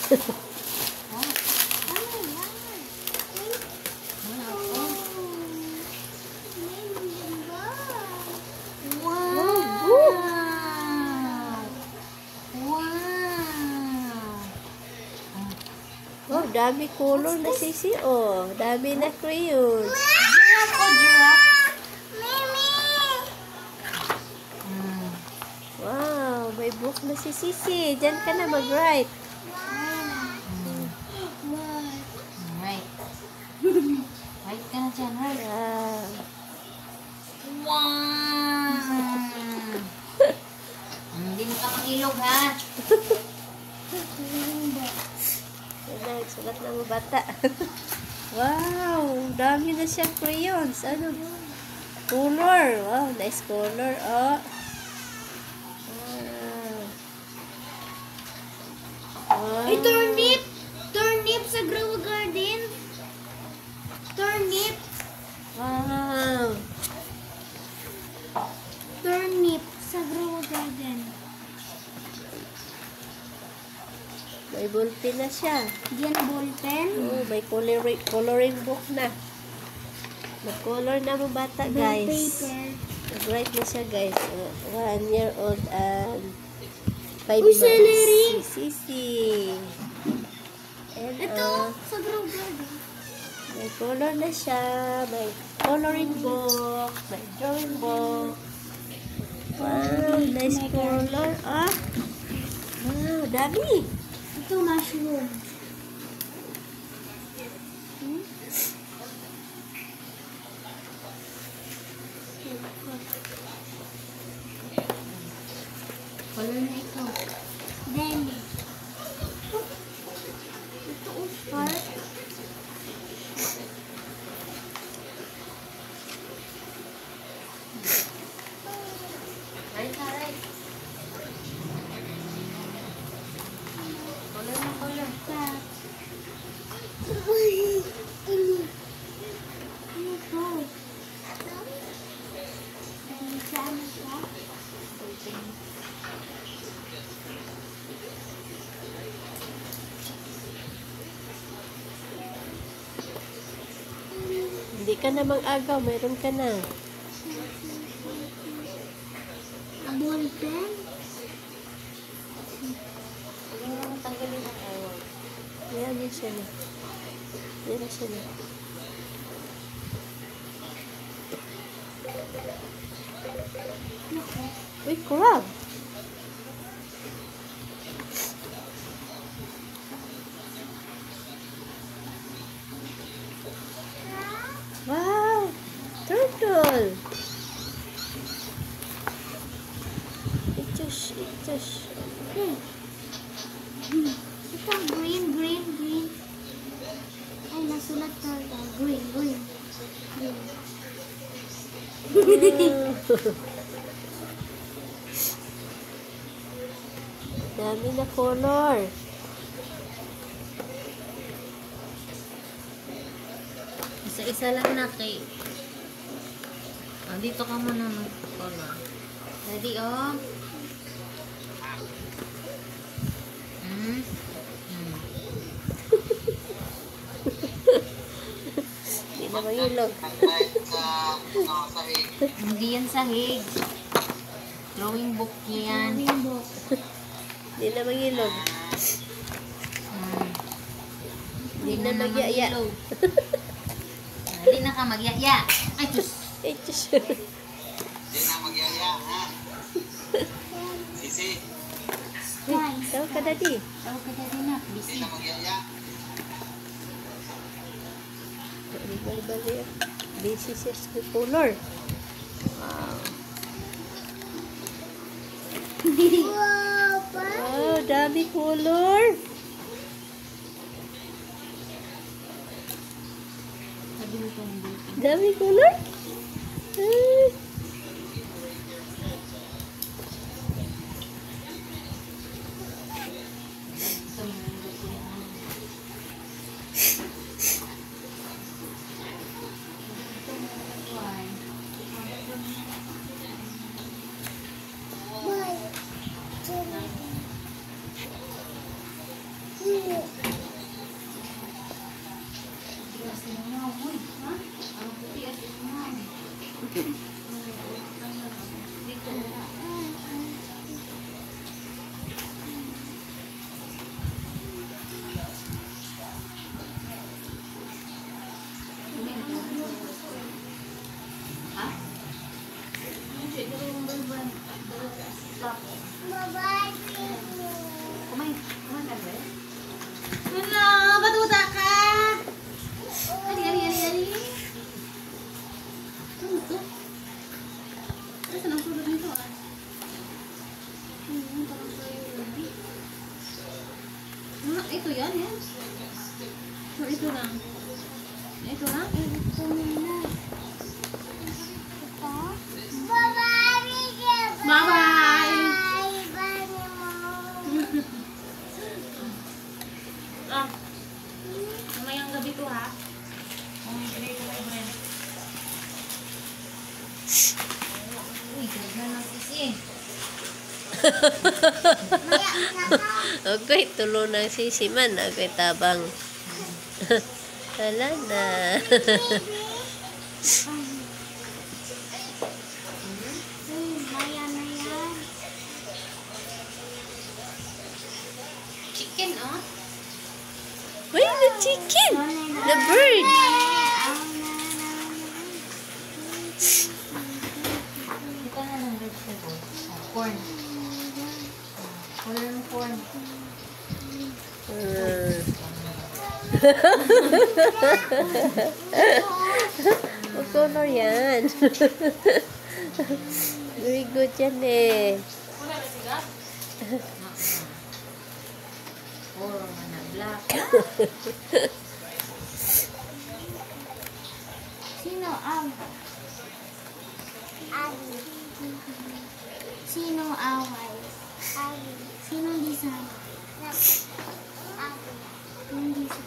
Oh, dami color na sisi. Oh, dami na crayons. Wow, may book na si Sisi. Diyan ka na mag-write. Right. Right ka na dyan, right? Wow! Hindi mo ka makilog, ha? Sulat na mo bata. Wow, dami na siya crayons. Ano? Color. Wow, nice color. Oh. Ay, turnip! Turnip sa Grow Garden. Turnip. Wow. Turnip sa Grow Garden. May ballpen na siya. Diyan ballpen. Oh, may coloring book na. Mag-color na mo bata, guys. Paper. Mag-write na siya, guys. 1 year old and 5 Uy, months. celery! Sisi. And, Ito, sa Grow Garden. may color na siya. May coloring book. May drawing book. Wow, nice color. Ah. Wow, dami. Ito, mushroom. Color na ito. Then, ito, heart. Right, right. Color na color. Ano to? Saan ito? Hindi ka na mag-agaw. Meron ka na. Ballpen? Huwag mo naman tanggalin ang awal. Yan yun siya na. Yan siya na. Uy, crab! Wow! Turtle! Itus. Ito, green. Ay, nasulat to. Green. Dami na color. Isa-isa lang na kay... dito ka muna mag-color. Ready, oh? Hindi na mahilog. Hindi yan sahig. Drawing book yan. Hindi na mahilog. Hindi na magyaya. Hindi na ka magyaya. Ay, tus. Itus. Hindi na magyaya, ha? Sisi, Tawag ka daddy. Tawag ka dali na. hindi Busy. na magyaya. Bali. This is your color. Wow. Wow, dami color. Sabi mo kung hindi. Dami color. Ah. Bye-bye. Kumain ka ba? Wala, batuta ka! Ali. Ano ito? Saan ang sulod nito ah? Parang tayo labi. Ito yan. So, ito lang. Ito lang? Ito na. Ito. Bye-bye. Bye-bye! Bye mo. Mamayang gabi to ha. Bumibigay ko kay Brent. Uy, ganda ng sisi. Okay, tulo ng sisi man. Okay, tabang. Wala na. Maya na yan. Chicken, oh. Why the chicken? The bird. Ito na ng vegetable. Corn. Color ng corn. What color yan? Very good yan eh. Wala ba sigat? Puro na black. Sino Sino away? Sino design? Yung design.